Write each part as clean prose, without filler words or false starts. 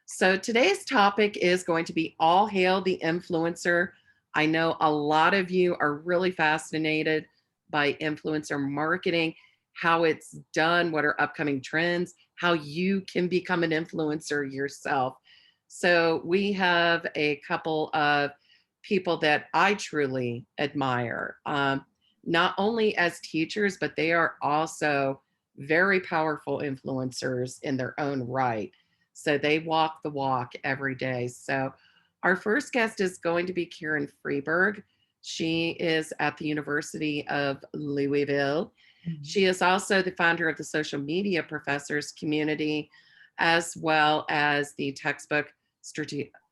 So today's topic is going to be all hail the influencer. I know a lot of you are really fascinated by influencer marketing, how it's done, what are upcoming trends, how you can become an influencer yourself. So we have a couple of people that I truly admire, not only as teachers, but they are also very powerful influencers in their own right. So they walk the walk every day. So our first guest is going to be Karen Freberg. She is at the University of Louisville. She is also the founder of the Social Media Professors Community, as well as the textbook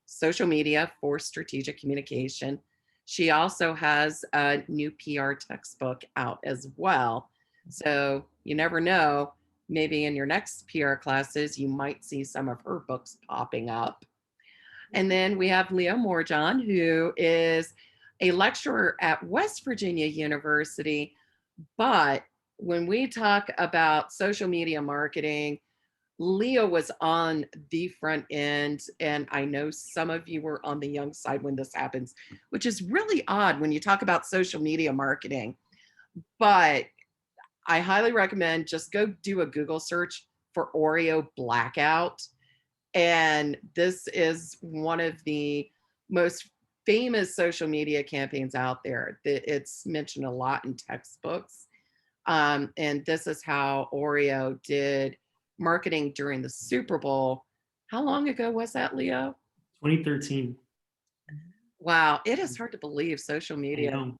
Social Media for Strategic Communication. She also has a new PR textbook out as well. So you never know, maybe in your next PR classes, you might see some of her books popping up. And then we have Leo Morejon, who is a lecturer at West Virginia University. But when we talk about social media marketing, Leo was on the front end, and I know some of you were on the young side when this happens, which is really odd when you talk about social media marketing. But I highly recommend just go do a Google search for Oreo blackout. And this is one of the most famous social media campaigns out there. It's mentioned a lot in textbooks. And this is how Oreo did marketing during the Super Bowl. How long ago was that, Leo? 2013. Wow, it is hard to believe social media.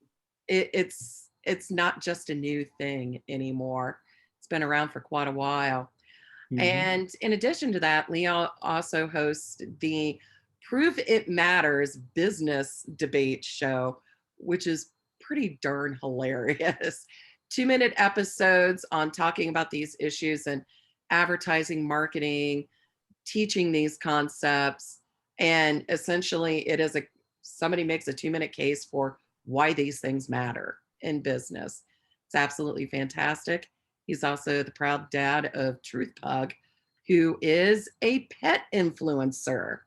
It's not just a new thing anymore. It's been around for quite a while. And in addition to that, Leo also hosts the Prove It Matters business debate show, which is pretty darn hilarious. 2-minute episodes on talking about these issues and advertising, marketing, teaching these concepts. And essentially it is somebody makes a 2-minute case for why these things matter in business. It's absolutely fantastic. He's also the proud dad of Truth Pug, who is a pet influencer.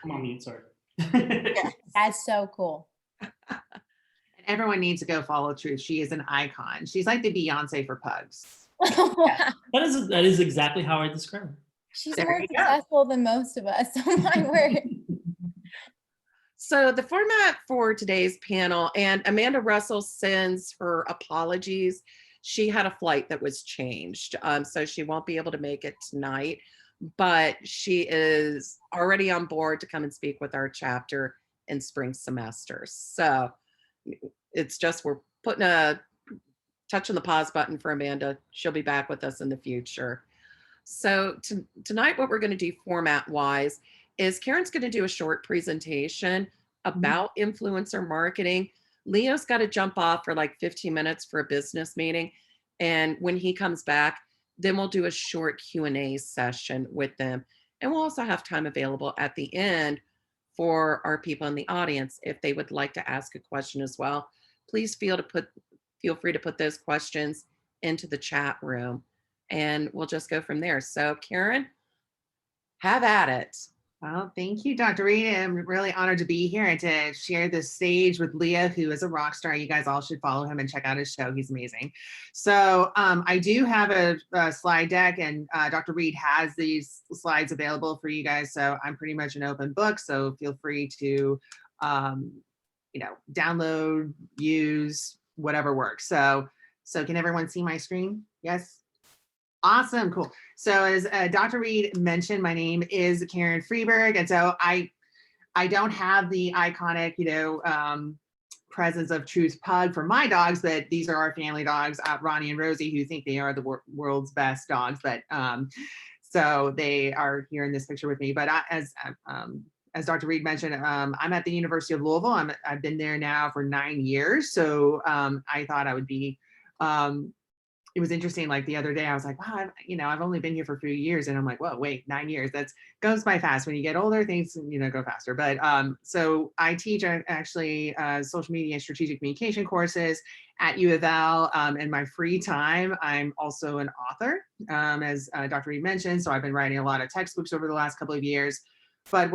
I'm on mute, sorry. Yeah, that's so cool. Everyone needs to go follow Truth. She is an icon. She's like the Beyonce for pugs. That is exactly how I describe her. She's There more you go. successful than most of us. Oh my word. So the format for today's panel, and Amanda Russell sends her apologies. She had a flight that was changed, so she won't be able to make it tonight, but she is already on board to come and speak with our chapter in spring semester. So it's just, we're putting a touch on the pause button for Amanda. She'll be back with us in the future. So tonight, what we're going to do format wise is Karen's going to do a short presentation about influencer marketing. Leo's got to jump off for like 15 minutes for a business meeting. And when he comes back, then we'll do a short Q&A session with them. And we'll also have time available at the end for our people in the audience. If they would like to ask a question as well, please feel free to put those questions into the chat room, and we'll just go from there. So Karen, have at it. Well, thank you, Dr. Reed. I'm really honored to be here and to share this stage with Leah, who is a rock star. You guys all should follow him and check out his show. He's amazing. So I do have a slide deck, and Dr. Reed has these slides available for you guys. So I'm pretty much an open book. So feel free to, download, use, whatever works. So can everyone see my screen? Yes. Awesome, cool. So as Dr. Reed mentioned, my name is Karen Freberg, and so I don't have the iconic, presence of Truth Pug for my dogs, but these are our family dogs, Ronnie and Rosie, who think they are the world's best dogs. But so they are here in this picture with me. But as Dr. Reed mentioned, I'm at the University of Louisville. I've been there now for 9 years. So I thought I would be it was interesting. Like the other day, I was like, wow, I've only been here for a few years. And I'm like, whoa, wait, 9 years. That's goes by fast. When you get older, things, go faster. But so I teach actually social media and strategic communication courses at U of L. In my free time, I'm also an author, as Dr. Reed mentioned. So I've been writing a lot of textbooks over the last couple of years. But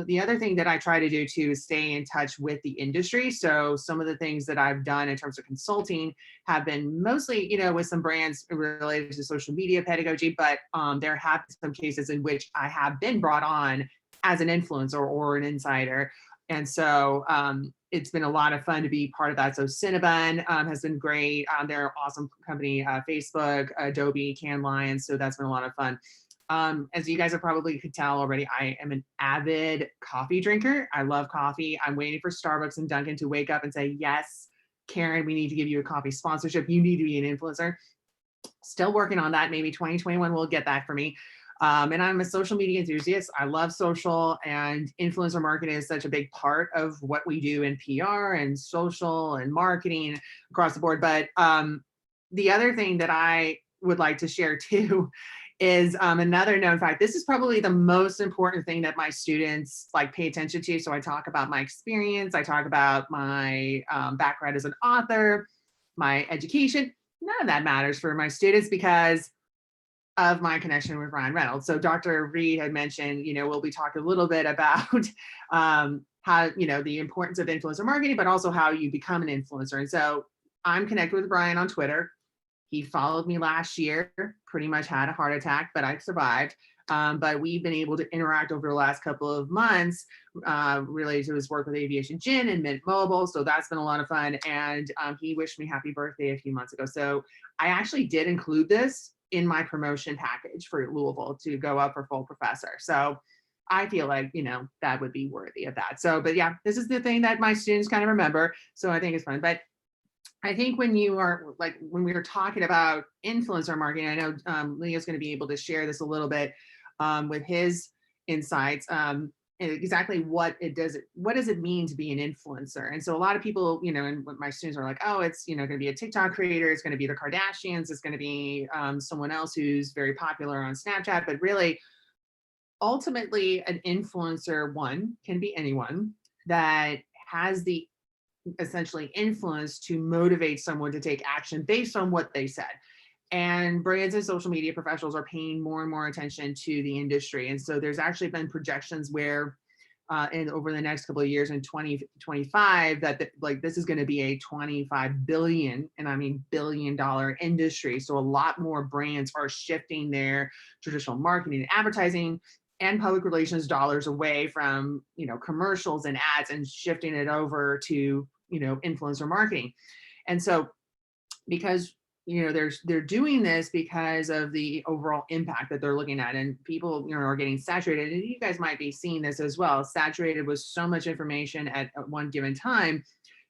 the other thing that I try to do too is stay in touch with the industry. So some of the things that I've done in terms of consulting have been mostly, with some brands related to social media pedagogy, but there have been some cases in which I have been brought on as an influencer or an insider. And so it's been a lot of fun to be part of that. So Cinnabon has been great. They're an awesome company, Facebook, Adobe, Cannes Lions. So that's been a lot of fun. As you guys have probably could tell already, I am an avid coffee drinker. I love coffee. I'm waiting for Starbucks and Dunkin' to wake up and say, yes, Karen, we need to give you a coffee sponsorship. You need to be an influencer. Still working on that. Maybe 2021 will get that for me. And I'm a social media enthusiast. I love social, and influencer marketing is such a big part of what we do in PR and social and marketing across the board. But the other thing that I would like to share too is another known fact. This is probably the most important thing that my students pay attention to. So I talk about my experience. I talk about my background as an author, my education. None of that matters for my students because of my connection with Ryan Reynolds. So Dr. Reed had mentioned, we'll be talking a little bit about how, the importance of influencer marketing, but also how you become an influencer. And so I'm connected with Brian on Twitter. He followed me last year, pretty much had a heart attack, but I survived. But we've been able to interact over the last couple of months related to his work with Aviation Gin and Mint Mobile. So that's been a lot of fun. And he wished me happy birthday a few months ago. So I actually did include this in my promotion package for Louisville to go up for full professor. So I feel like, that would be worthy of that. So, but yeah, this is the thing that my students kind of remember. So I think it's fun. But I think when we were talking about influencer marketing, I know Leo's going to be able to share this a little bit with his insights, and exactly what does it mean to be an influencer? And so a lot of people, and my students are like, oh, it's, going to be a TikTok creator. It's going to be the Kardashians. It's going to be someone else who's very popular on Snapchat. But really, ultimately, an influencer, one, can be anyone that has the essentially influence to motivate someone to take action based on what they said. And brands and social media professionals are paying more and more attention to the industry. And so there's actually been projections where over the next couple of years in 2025 that this is going to be a 25 billion, and I mean billion-dollar industry. So a lot more brands are shifting their traditional marketing and advertising and public relations dollars away from, commercials and ads and shifting it over to, influencer marketing. And so because, they're doing this because of the overall impact that they're looking at, and people, are getting saturated. And you guys might be seeing this as well, saturated with so much information at one given time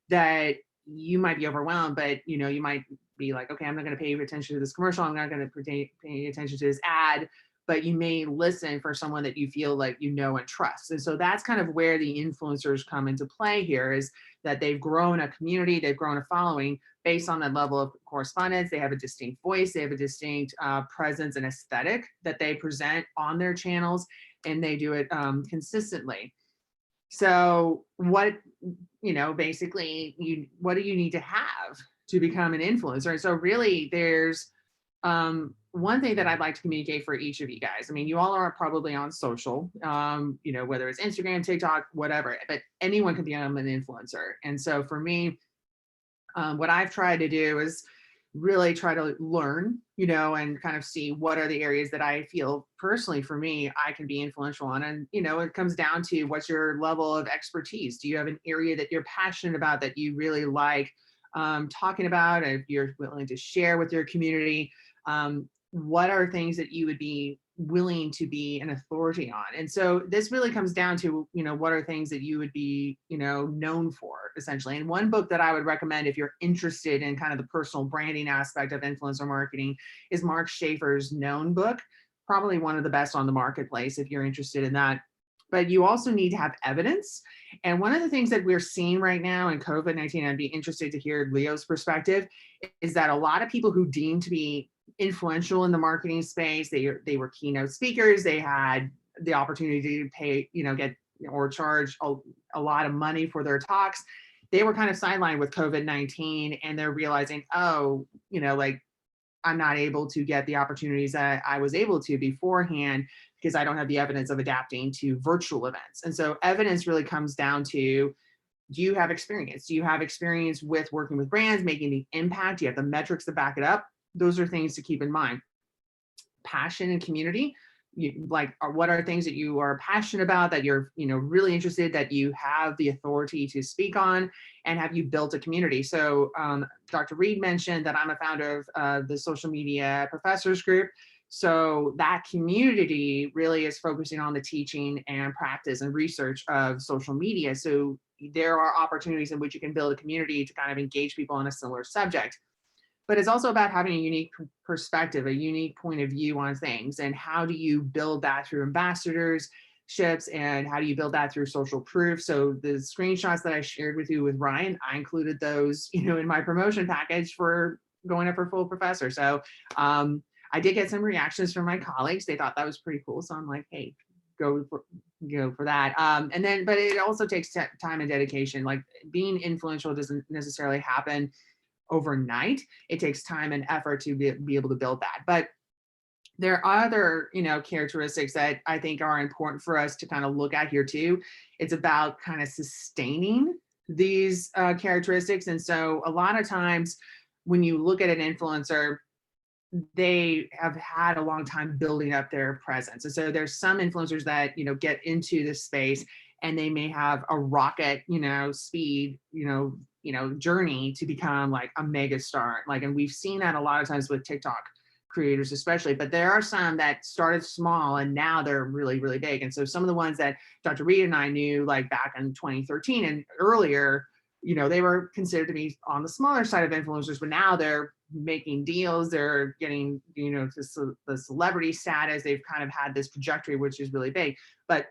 that you might be overwhelmed, but, you might be like, okay, I'm not going to pay attention to this commercial. I'm not going to pay attention to this ad. But you may listen for someone that you feel like and trust. And so that's kind of where the influencers come into play here, is that they've grown a community, they've grown a following based on that level of correspondence. They have a distinct voice, they have a distinct presence and aesthetic that they present on their channels, and they do it consistently. So what, basically, what do you need to have to become an influencer? And so really there's one thing that I'd like to communicate for each of you guys. I mean, you all are probably on social, whether it's Instagram, TikTok, whatever, but anyone can become an influencer. And so for me, what I've tried to do is really try to learn, and kind of see what are the areas that I feel personally for me, I can be influential on. And, it comes down to what's your level of expertise. Do you have an area that you're passionate about that you really like talking about? If you're willing to share with your community, what are things that you would be willing to be an authority on? And so this really comes down to, what are things that you would be, known for, essentially. And one book that I would recommend if you're interested in kind of the personal branding aspect of influencer marketing is Mark Schaefer's Known book, probably one of the best on the marketplace if you're interested in that. but you also need to have evidence. And one of the things that we're seeing right now in COVID-19, I'd be interested to hear Leo's perspective, is that a lot of people who deem to be influential in the marketing space, they were keynote speakers, they had the opportunity to pay, get or charge a lot of money for their talks. They were kind of sidelined with COVID-19, and they're realizing, oh, like, I'm not able to get the opportunities that I was able to beforehand because I don't have the evidence of adapting to virtual events. And so evidence really comes down to, do you have experience? Do you have experience with working with brands, making the impact? Do you have the metrics to back it up? Those are things to keep in mind. Passion and community. What are things that you are passionate about, that you're really interested, that you have the authority to speak on, and have you built a community? So Dr. Reed mentioned that I'm a founder of the social media professors group. So that community really is focusing on the teaching and practice and research of social media. So there are opportunities in which you can build a community to kind of engage people on a similar subject. But it's also about having a unique perspective, a unique point of view on things. And how do you build that through ambassadorships, and how do you build that through social proof? So the screenshots that I shared with you with Ryan, I included those, in my promotion package for going up for full professor. So I did get some reactions from my colleagues. They thought that was pretty cool. So I'm like, hey, go for that. But it also takes time and dedication. Like, being influential doesn't necessarily happen overnight. It takes time and effort to be able to build that. But there are other, characteristics that I think are important for us to kind of look at here too. It's about kind of sustaining these characteristics. And so a lot of times when you look at an influencer, they have had a long time building up their presence. And so there's some influencers that, get into this space and they may have a rocket, speed, journey to become like a mega star. And we've seen that a lot of times with TikTok creators, especially, but there are some that started small and now they're really, really big. And so some of the ones that Dr. Reed and I knew, like back in 2013 and earlier, they were considered to be on the smaller side of influencers, but now they're making deals, they're getting, the celebrity status. They've kind of had this trajectory, which is really big. But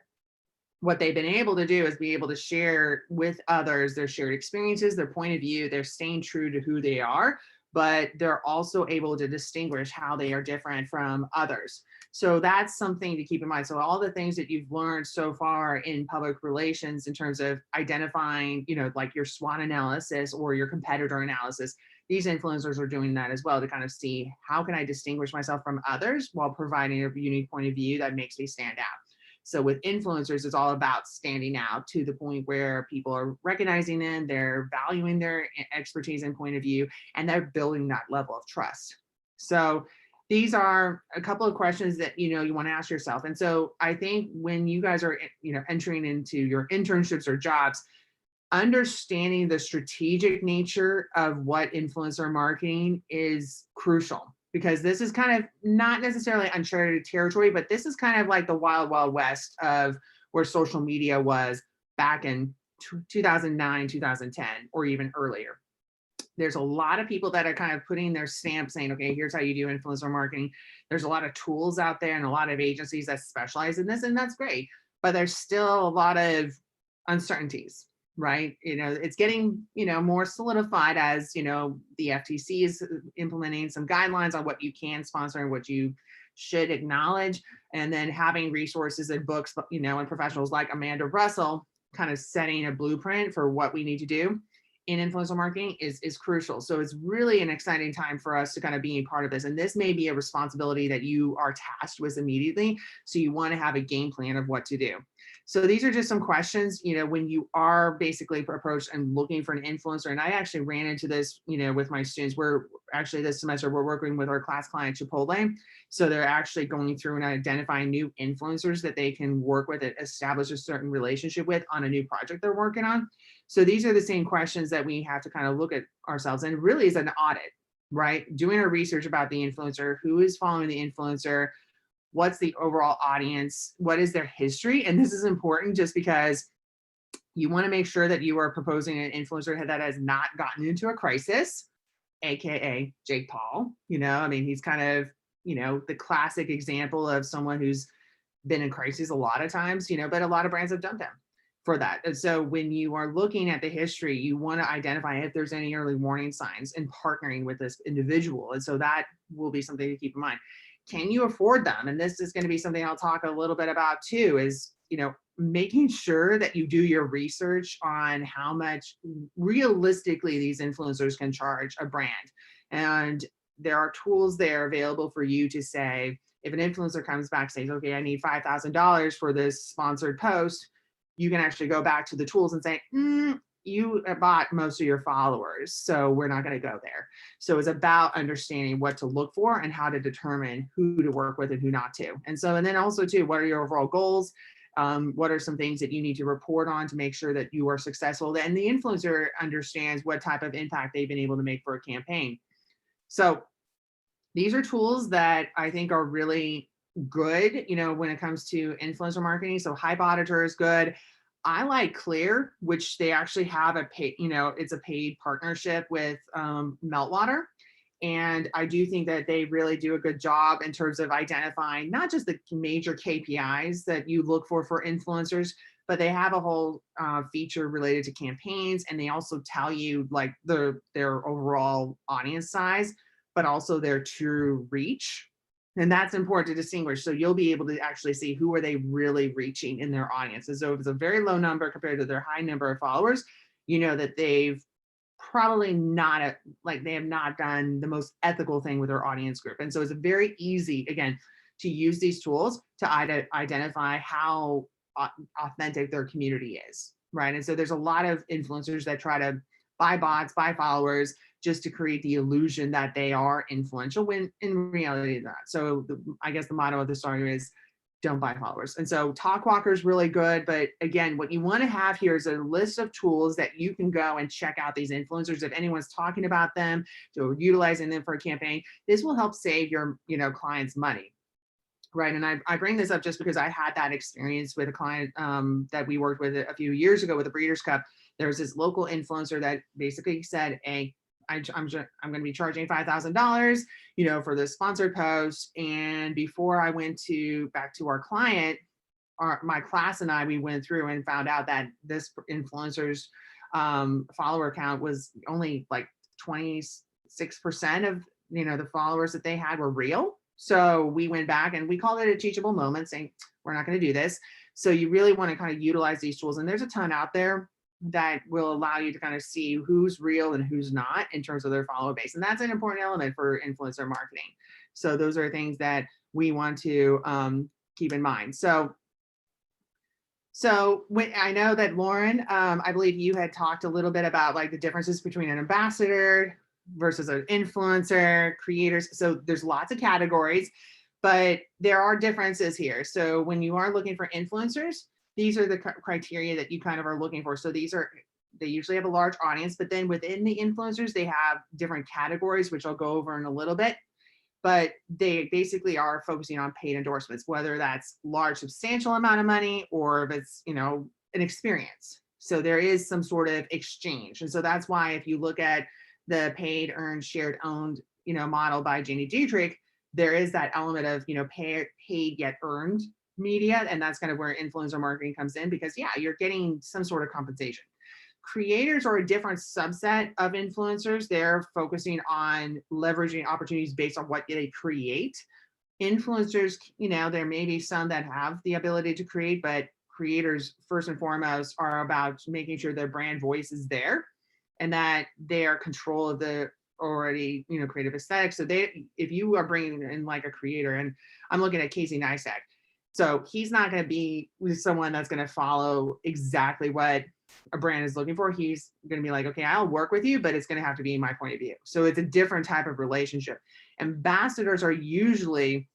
what they've been able to do is be able to share with others their shared experiences, their point of view. They're staying true to who they are, but they're also able to distinguish how they are different from others. So that's something to keep in mind. So all the things that you've learned so far in public relations in terms of identifying, like your SWOT analysis or your competitor analysis, these influencers are doing that as well to kind of see, how can I distinguish myself from others while providing a unique point of view that makes me stand out. So with influencers, it's all about standing out to the point where people are recognizing them, they're valuing their expertise and point of view, and they're building that level of trust. So these are a couple of questions that, you want to ask yourself. And so I think when you guys are, entering into your internships or jobs, understanding the strategic nature of what influencer marketing is crucial. Because this is kind of not necessarily uncharted territory, but this is kind of like the wild, wild west of where social media was back in 2009, 2010, or even earlier. There's a lot of people that are kind of putting their stamp saying, okay, here's how you do influencer marketing. There's a lot of tools out there and a lot of agencies that specialize in this, and that's great. But there's still a lot of uncertainties. Right. It's getting, more solidified as, the FTC is implementing some guidelines on what you can sponsor and what you should acknowledge. And then having resources and books, and professionals like Amanda Russell kind of setting a blueprint for what we need to do in influencer marketing is crucial. So it's really an exciting time for us to kind of be a part of this. And this may be a responsibility that you are tasked with immediately. So you want to have a game plan of what to do. So these are just some questions, when you are basically approached and looking for an influencer. And I actually ran into this, with my students. We're actually this semester, we're working with our class client Chipotle. So they're actually going through and identifying new influencers that they can work with and establish a certain relationship with on a new project they're working on. So these are the same questions that we have to kind of look at ourselves, and really is an audit, right? Doing our research about the influencer, who is following the influencer, what's the overall audience, what is their history. And this is important just because you want to make sure that you are proposing an influencer that has not gotten into a crisis, AKA Jake Paul. He's kind of, the classic example of someone who's been in crisis a lot of times, but a lot of brands have dumped them for that. And so when you are looking at the history, you want to identify if there's any early warning signs in partnering with this individual. And so that will be something to keep in mind. Can you afford them? And this is going to be something I'll talk a little bit about too, is, making sure that you do your research on how much realistically these influencers can charge a brand. And there are tools there available for you to say, if an influencer comes back, says, okay, I need $5,000 for this sponsored post, you can actually go back to the tools and say, you bought most of your followers, so we're not going to go there. So it's about understanding what to look for and how to determine who to work with and who not to. And then also too, what are your overall goals? What are some things that you need to report on to make sure that you are successful? And the influencer understands what type of impact they've been able to make for a campaign. So these are tools that I think are really good, when it comes to influencer marketing. So Hype Auditor is good. I like Clear, which they actually have a paid, it's a paid partnership with Meltwater. And I do think that they really do a good job in terms of identifying not just the major KPIs that you look for influencers, but they have a whole feature related to campaigns. And they also tell you like their overall audience size, but also their true reach. And that's important to distinguish. So you'll be able to actually see who are they really reaching in their audience. And so if it's a very low number compared to their high number of followers, that they've probably not they have not done the most ethical thing with their audience group. And so it's very easy, again, to use these tools to identify how authentic their community is, right? And so there's a lot of influencers that try to buy bots, buy followers, just to create the illusion that they are influential when in reality they're not. So I guess the motto of the story is don't buy followers. And so Talkwalker is really good. But again, what you want to have here is a list of tools that you can go and check out these influencers. If anyone's talking about them, so utilizing them for a campaign, this will help save your clients money. Right. And I bring this up just because I had that experience with a client that we worked with a few years ago with the Breeders' Cup. There was this local influencer that basically said, hey, I'm going to be charging $5,000, for this sponsored post. And before I went back to our client, my class and we went through and found out that this influencer's follower count was only like 26% of, the followers that they had were real. So we went back and we called it a teachable moment, saying, we're not going to do this. So you really want to kind of utilize these tools. And there's a ton out there that will allow you to kind of see who's real and who's not in terms of their follower base. And that's an important element for influencer marketing. So those are things that we want to keep in mind. So when I know that Lauren, I believe you had talked a little bit about like the differences between an ambassador versus an influencer, creators. So there's lots of categories, but there are differences here. So when you are looking for influencers, these are the criteria that you kind of are looking for. So they usually have a large audience, but then within the influencers, they have different categories, which I'll go over in a little bit. But they basically are focusing on paid endorsements, whether that's large, substantial amount of money, or if it's, an experience. So there is some sort of exchange. And so that's why if you look at the paid, earned, shared, owned, model by Janie Dietrich, there is that element of, paid yet earned media. And that's kind of where influencer marketing comes in, because you're getting some sort of compensation. Creators are a different subset of influencers. They're focusing on leveraging opportunities based on what they create. Influencers, there may be some that have the ability to create, but creators first and foremost are about making sure their brand voice is there and that they are control of the already, creative aesthetic. So if you are bringing in like a creator, and I'm looking at Casey Neistat, so he's not going to be with someone that's going to follow exactly what a brand is looking for. He's going to be like, okay, I'll work with you, but it's going to have to be my point of view. So it's a different type of relationship. Ambassadors are usually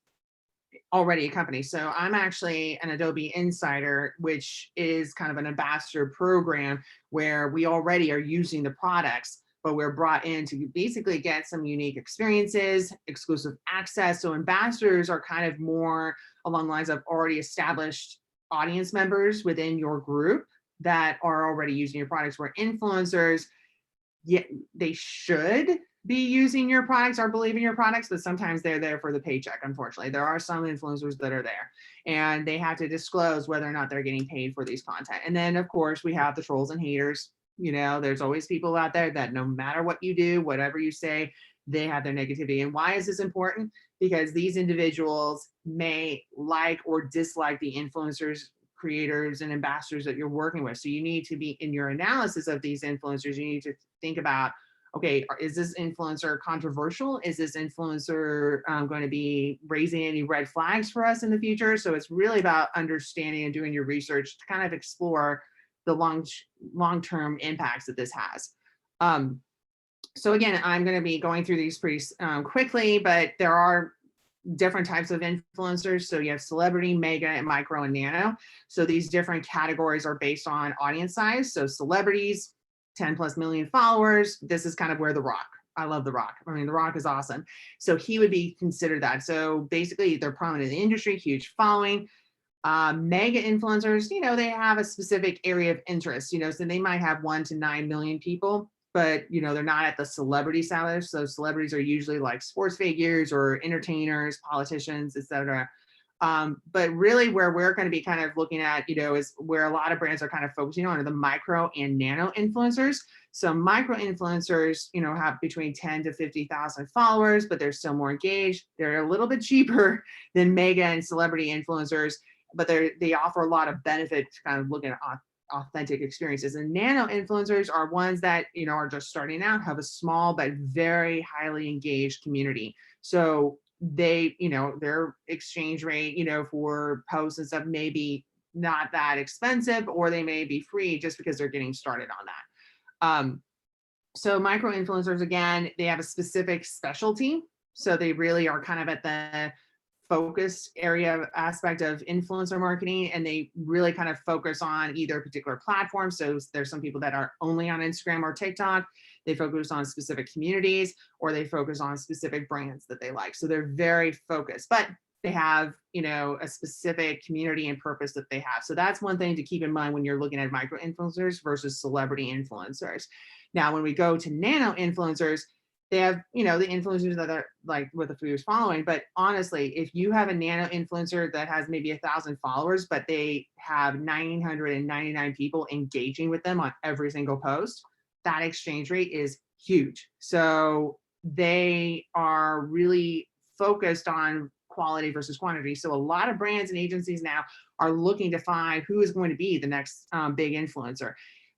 already a company. So I'm actually an Adobe Insider, which is kind of an ambassador program where we already are using the products, but we're brought in to basically get some unique experiences, exclusive access. So ambassadors are kind of more along the lines of already established audience members within your group that are already using your products, where influencers, they should be using your products or believe in your products, but sometimes they're there for the paycheck. Unfortunately, there are some influencers that are there and they have to disclose whether or not they're getting paid for these content. And then of course we have the trolls and haters. You know, there's always people out there that no matter what you do, whatever you say, they have their negativity. And why is this important? Because these individuals may like or dislike the influencers, creators, and ambassadors that you're working with. So you need to be in your analysis of these influencers, you need to think about, okay, is this influencer controversial? Is this influencer going to be raising any red flags for us in the future? So it's really about understanding and doing your research to kind of explore the long-term impacts that this has. So again, I'm going to be going through these pretty quickly, but there are different types of influencers. So you have celebrity, mega, and micro, and nano. So these different categories are based on audience size. So celebrities, 10+ million followers. This is kind of where The Rock. I love The Rock. I mean, The Rock is awesome. So he would be considered that. So basically they're prominent in the industry, huge following. Mega influencers, you know, they have a specific area of interest, you know, so they might have 1 to 9 million people, but you know, they're not at the celebrity salary. So celebrities are usually like sports figures or entertainers, politicians, etc. But really where we're going to be kind of looking at, you know, is where a lot of brands are kind of focusing on are the micro and nano influencers. So micro influencers, you know, have between 10 to 50,000 followers, but they're still more engaged. They're a little bit cheaper than mega and celebrity influencers, but they offer a lot of benefit to kind of looking at authentic experiences. And nano influencers are ones that, you know, are just starting out, have a small but very highly engaged community. So they, you know, their exchange rate, you know, for posts and stuff may be not that expensive, or they may be free just because they're getting started on that. So micro influencers, again, they have a specific specialty. So they really are kind of at the focus area aspect of influencer marketing, and they really kind of focus on either a particular platform. So there's some people that are only on Instagram or TikTok. They focus on specific communities, or they focus on specific brands that they like. So they're very focused, but they have, you know, a specific community and purpose that they have. So that's one thing to keep in mind when you're looking at micro influencers versus celebrity influencers. Now, when we go to nano influencers, they have, you know, the influencers that are like with the food following. But honestly, if you have a nano influencer that has maybe 1,000 followers, but they have 999 people engaging with them on every single post, that exchange rate is huge. So they are really focused on quality versus quantity. So a lot of brands and agencies now are looking to find who is going to be the next big influencer.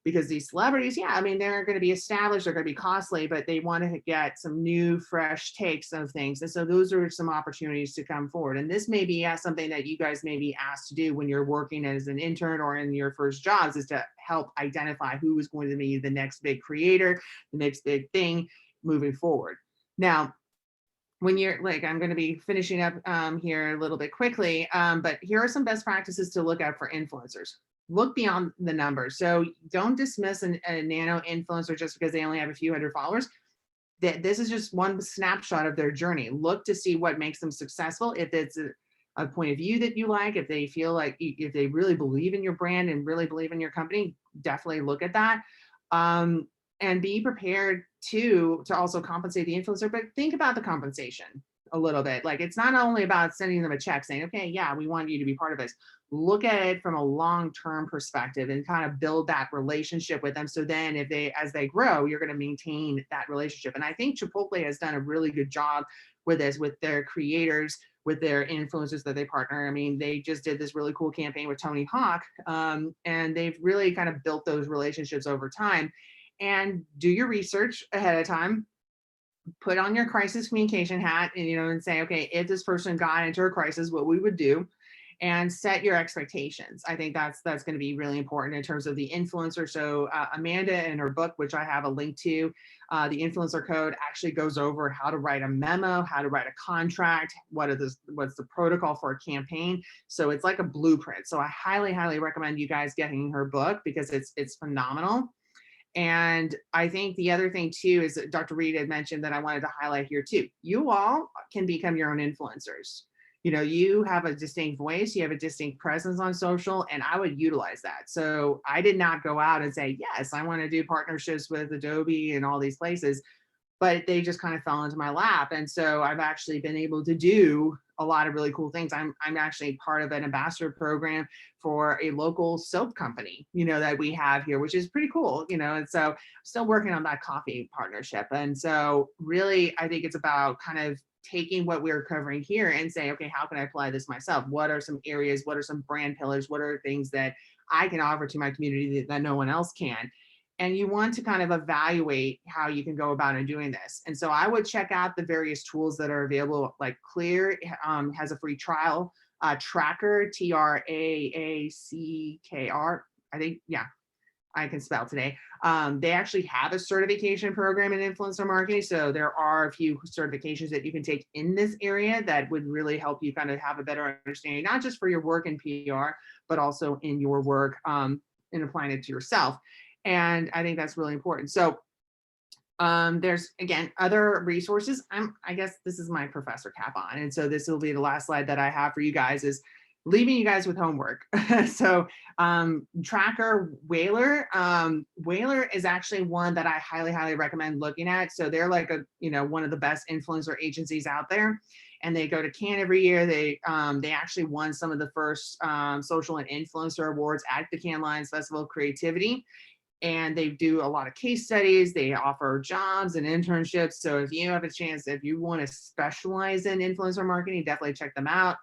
Because these celebrities, yeah, I mean, they're going to be established, they're going to be costly, but they want to get some new, fresh takes of things. And so those are some opportunities to come forward. And this may be something that you guys may be asked to do when you're working as an intern or in your first jobs, is to help identify who is going to be the next big creator, the next big thing moving forward. Now, when you're like, I'm going to be finishing up here a little bit quickly, but here are some best practices to look at for influencers. Look beyond the numbers. So don't dismiss a nano influencer just because they only have a few hundred followers. This is just one snapshot of their journey. Look to see what makes them successful. If it's a point of view that you like, if they feel like, if they really believe in your brand and really believe in your company, definitely look at that. And be prepared to also compensate the influencer, but think about the compensation a little bit. Like, it's not only about sending them a check saying, okay, yeah, we want you to be part of this. Look at it from a long-term perspective and kind of build that relationship with them. So then as they grow, you're going to maintain that relationship. And I think Chipotle has done a really good job with this, with their creators, with their influencers that they partner. I mean, they just did this really cool campaign with Tony Hawk, and they've really kind of built those relationships over time. And do your research ahead of time. Put on your crisis communication hat and, you know, and say, okay, if this person got into a crisis, what we would do, and set your expectations. I think that's going to be really important in terms of the influencer. So Amanda, in her book, which I have a link to, the influencer code, actually goes over how to write a memo, how to write a contract, what's the protocol for a campaign. So it's like a blueprint. So I highly, highly recommend you guys getting her book because it's phenomenal. And I think the other thing too is that Dr. Reed had mentioned that I wanted to highlight here too. You all can become your own influencers. You know, you have a distinct voice, you have a distinct presence on social, and I would utilize that. So I did not go out and say, yes, I want to do partnerships with Adobe and all these places. but they just kind of fell into my lap. And so I've actually been able to do a lot of really cool things. I'm actually part of an ambassador program for a local soap company, that we have here, which is pretty cool, and so still working on that coffee partnership. And so really, I think it's about kind of taking what we're covering here and say, okay, how can I apply this myself? What are some areas? What are some brand pillars? What are things that I can offer to my community that no one else can? And you want to kind of evaluate how you can go about in doing this. And so I would check out the various tools that are available, like Clear has a free trial, Tracker, Trackr, I think, yeah, I can spell today. They actually have a certification program in influencer marketing. So there are a few certifications that you can take in this area that would really help you kind of have a better understanding, not just for your work in PR, but also in your work in applying it to yourself. And I think that's really important. So there's, again, other resources. I guess this is my professor cap on. And so this will be the last slide that I have for you guys, is leaving you guys with homework. So Tracker, Whaler. Whaler is actually one that I highly, highly recommend looking at. So they're like one of the best influencer agencies out there. And they go to Cannes every year. They actually won some of the first social and influencer awards at the Cannes Lions Festival of Creativity. And they do a lot of case studies. They offer jobs and internships. So if you have a chance, if you want to specialize in influencer marketing, definitely check them out.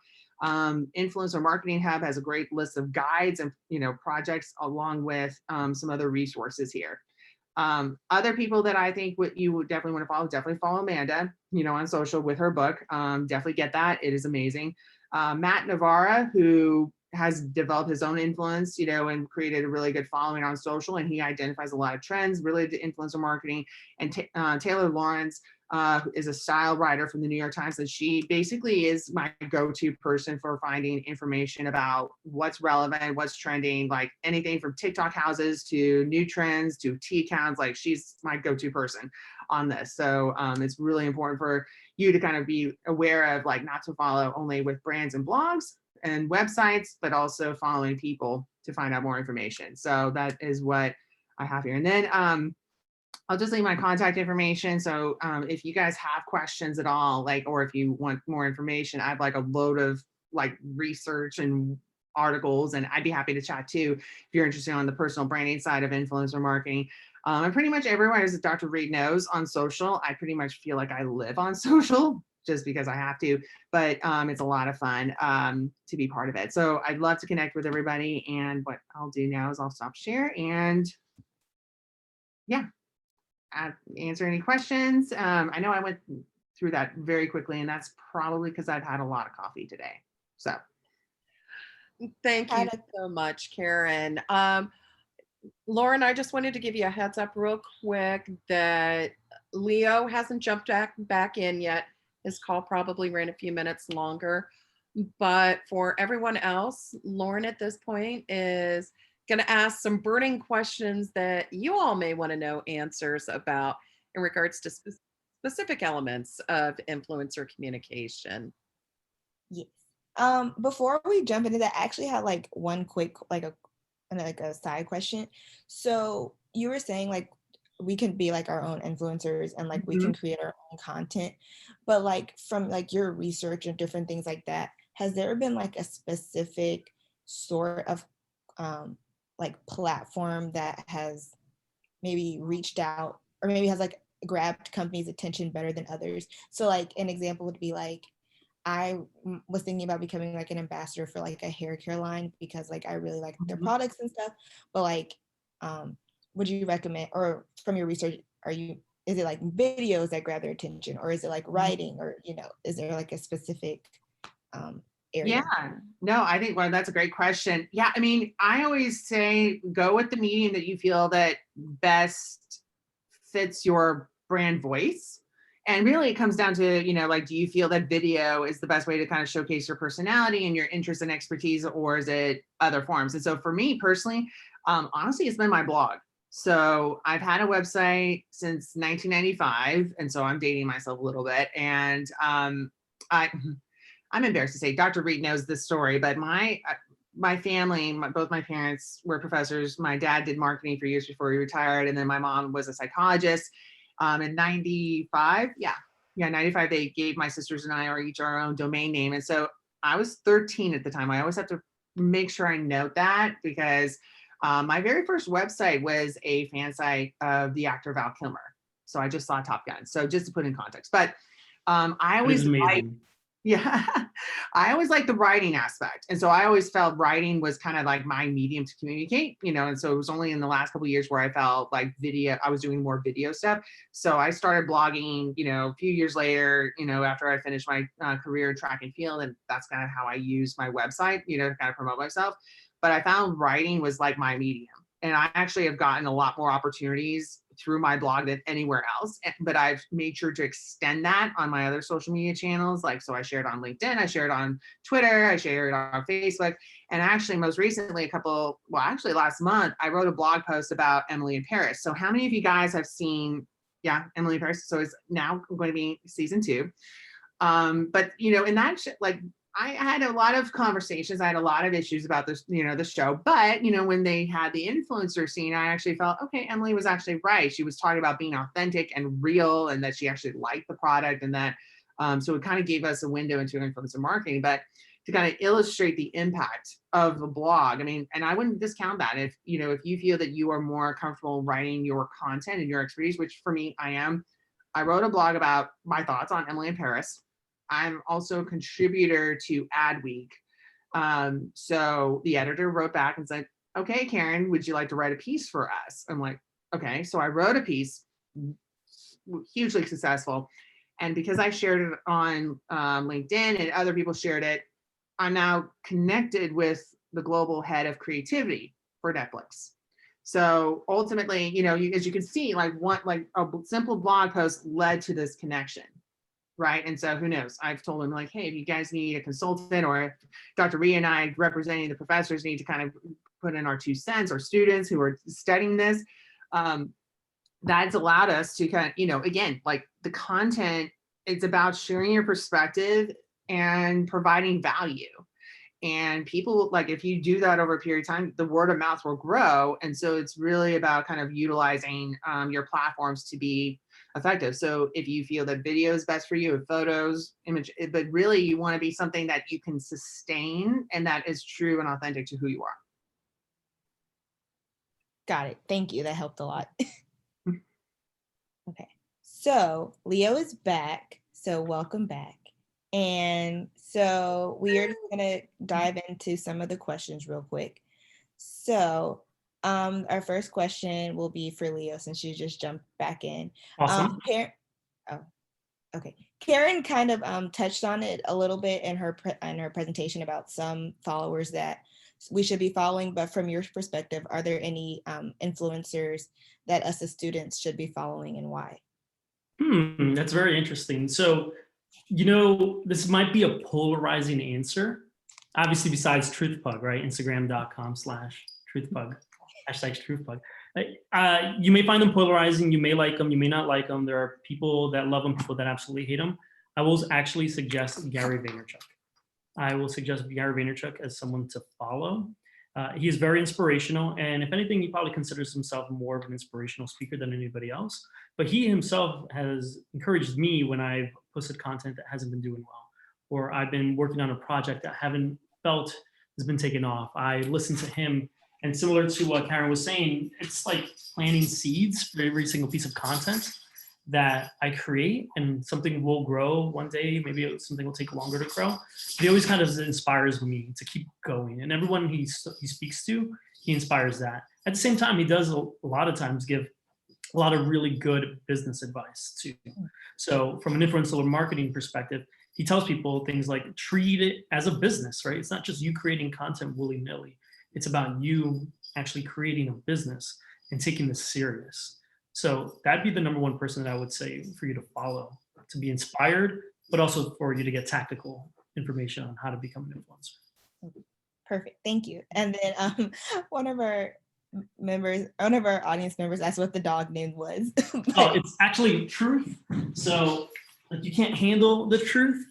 Influencer Marketing Hub has a great list of guides and projects, along with some other resources here. Other people that I think you would definitely want to follow, definitely follow Amanda, on social with her book. Definitely get that. It is amazing. Matt Navarra, who has developed his own influence, and created a really good following on social, and he identifies a lot of trends related to influencer marketing. And Taylor Lawrence is a style writer from the New York Times, and she basically is my go-to person for finding information about what's relevant, what's trending, like anything from TikTok houses to new trends to tea counts. Like, she's my go-to person on this. So it's really important for you to kind of be aware of, like, not to follow only with brands and blogs and websites, but also following people to find out more information. So that is what I have here. And then I'll just leave my contact information. So if you guys have questions at all, or if you want more information, I have like a load of research and articles, and I'd be happy to chat too if you're interested on the personal branding side of influencer marketing. And pretty much everyone, as Dr. Reed knows, on social, I pretty much feel like I live on social, just because I have to, but it's a lot of fun to be part of it. So I'd love to connect with everybody. And what I'll do now is I'll stop share and answer any questions. I know I went through that very quickly, and that's probably because I've had a lot of coffee today. So thank you so much, Karen. Lauren, I just wanted to give you a heads up real quick that Leo hasn't jumped back in yet. His call probably ran a few minutes longer, but for everyone else, Lauren at this point is going to ask some burning questions that you all may want to know answers about in regards to specific elements of influencer communication. Yes. Before we jump into that, I actually had one quick a side question. So you were saying we can be our own influencers and we can create our own content, but from your research and different things like that, has there been a specific sort of platform that has maybe reached out or maybe has grabbed companies' attention better than others? So an example would be I was thinking about becoming an ambassador for a hair care line because I really like their products and stuff, but would you recommend, or from your research, is it videos that grab their attention, or is it writing, or is there a specific area? Yeah, no, I think, well, that's a great question. Yeah, I mean, I always say go with the medium that you feel that best fits your brand voice. And really it comes down to, do you feel that video is the best way to kind of showcase your personality and your interest and expertise, or is it other forms? And so for me personally, honestly, it's been my blog. So I've had a website since 1995. And so I'm dating myself a little bit. And I'm embarrassed to say, Dr. Reed knows this story, but my family, both my parents were professors. My dad did marketing for years before he retired. And then my mom was a psychologist. In 95, yeah, 95, they gave my sisters and I each our own domain name. And so I was 13 at the time. I always have to make sure I note that because my very first website was a fan site of the actor Val Kilmer. So I just saw Top Gun. So just to put in context, but I always amazing. yeah, I always liked the writing aspect. And so I always felt writing was kind of like my medium to communicate, and so it was only in the last couple of years where I felt like I was doing more video stuff. So I started blogging, a few years later, after I finished my career in track and field. And that's kind of how I use my website, to kind of promote myself. But I found writing was like my medium. And I actually have gotten a lot more opportunities through my blog than anywhere else. But I've made sure to extend that on my other social media channels. So I shared on LinkedIn, I shared on Twitter, I shared on Facebook. And actually most recently, last month, I wrote a blog post about Emily in Paris. So how many of you guys have seen, Emily in Paris? So it's now going to be season 2. But in that, I had a lot of conversations. I had a lot of issues about this, the show. But, when they had the influencer scene, I actually felt, okay, Emily was actually right. She was talking about being authentic and real and that she actually liked the product and that. So it kind of gave us a window into influencer marketing. But to kind of illustrate the impact of the blog, and I wouldn't discount that. If you feel that you are more comfortable writing your content and your expertise, which for me, I am. I wrote a blog about my thoughts on Emily in Paris. I'm also a contributor to Adweek. So the editor wrote back and said, okay, Karen, would you like to write a piece for us? I'm like, okay. So I wrote a piece, hugely successful. And because I shared it on LinkedIn and other people shared it, I'm now connected with the global head of creativity for Netflix. So ultimately, as you can see, a simple blog post led to this connection. Right. And so who knows? I've told him hey, if you guys need a consultant or if Dr. Rhea and I representing the professors need to kind of put in our 2 cents or students who are studying this, that's allowed us to kind of, again, the content, it's about sharing your perspective and providing value. And people, if you do that over a period of time, the word of mouth will grow. And so it's really about kind of utilizing your platforms to be effective. So if you feel that video is best for you, photos, image, but really you want to be something that you can sustain and that is true and authentic to who you are. Got it. Thank you. That helped a lot. Okay. So Leo is back. So welcome back. And so we are just going to dive into some of the questions real quick. So our first question will be for Leo since you just jumped back in. Awesome. Okay. Karen kind of touched on it a little bit in her presentation about some followers that we should be following, but from your perspective, are there any influencers that us as students should be following and why? That's very interesting. So, this might be a polarizing answer. Obviously, besides TruthPug, right? Instagram.com/TruthPug, #TruthPug. You may find them polarizing. You may like them. You may not like them. There are people that love them, people that absolutely hate them. I will actually suggest Gary Vaynerchuk. I will suggest Gary Vaynerchuk as someone to follow. He is very inspirational. And if anything, he probably considers himself more of an inspirational speaker than anybody else. But he himself has encouraged me when I've posted content that hasn't been doing well, or I've been working on a project that I haven't felt has been taken off. I listen to him. And similar to what Karen was saying, it's like planting seeds for every single piece of content that I create, and something will grow one day. Maybe something will take longer to grow. He always kind of inspires me to keep going. And everyone he speaks to, he inspires that. At the same time, he does a lot of times give a lot of really good business advice too. So from an influencer marketing perspective, he tells people things like treat it as a business, right? It's not just you creating content willy-nilly. It's about you actually creating a business and taking this serious. So that'd be the number one person that I would say for you to follow, to be inspired, but also for you to get tactical information on how to become an influencer. Perfect. Thank you. And then one of our audience members asked what the dog name was. Oh, it's actually Truth. So you can't handle the truth.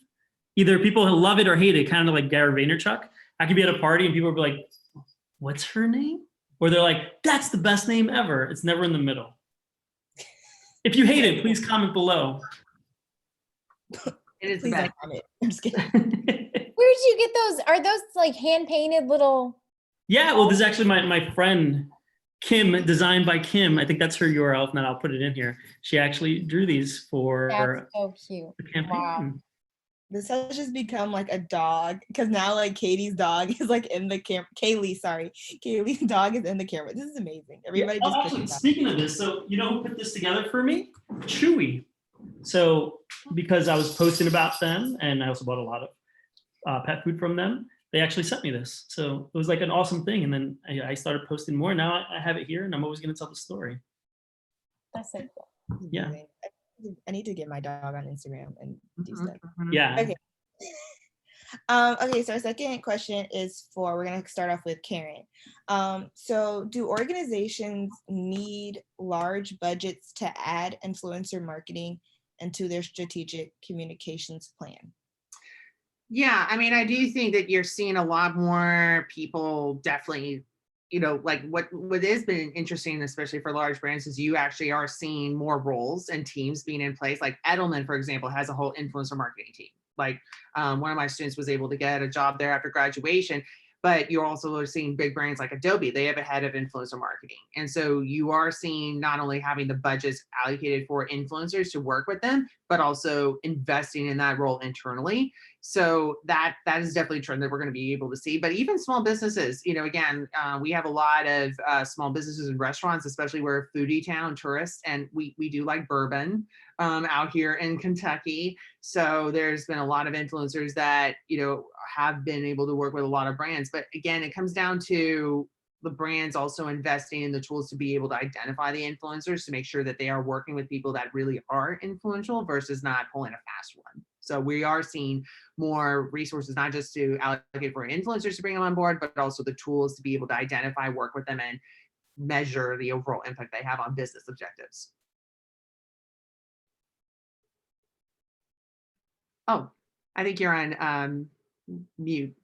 Either people love it or hate it, kind of like Gary Vaynerchuk. I could be at a party and people would be like, what's her name? Or they're like, that's the best name ever. It's never in the middle. If you hate it, please comment below. It is the Please best. don't comment. I'm just kidding. Where'd you get those? Are those like hand painted little? Yeah, well, this is actually my friend Kim, designed by Kim. I think that's her URL. If not, I'll put it in here. She actually drew these for That's so cute. the campaign. Wow. This has just become like a dog because now like Katie's dog is like in the camera. Kaylee's dog is in the camera. This is amazing. Everybody Yeah. just Oh, push actually, it up. speaking of this, so you know who put this together for me? Chewy. So because I was posting about them, and I also bought a lot of pet food from them, they actually sent me this. So it was like an awesome thing. And then I started posting more. Now I have it here, and I'm always going to tell the story. That's so cool. This is Yeah. amazing. I need to get my dog on Instagram and do stuff. Yeah. Okay. Okay, so our second question is we're gonna start off with Karen. So do organizations need large budgets to add influencer marketing into their strategic communications plan? Yeah, I mean, I do think that you're seeing a lot more people definitely, like what has been interesting, especially for large brands, is you actually are seeing more roles and teams being in place. Like Edelman, for example, has a whole influencer marketing team. Like one of my students was able to get a job there after graduation. But you're also seeing big brands like Adobe, they have a head of influencer marketing. And so you are seeing not only having the budgets allocated for influencers to work with them, but also investing in that role internally. So that is definitely a trend that we're going to be able to see. But even small businesses, again, we have a lot of small businesses and restaurants, especially we're a foodie town, tourists, and we do like bourbon out here in Kentucky. So there's been a lot of influencers that, have been able to work with a lot of brands. But again, it comes down to the brands also investing in the tools to be able to identify the influencers to make sure that they are working with people that really are influential versus not pulling a fast one. So we are seeing more resources, not just to allocate for influencers to bring them on board, but also the tools to be able to identify, work with them, and measure the overall impact they have on business objectives. Oh, I think you're on mute.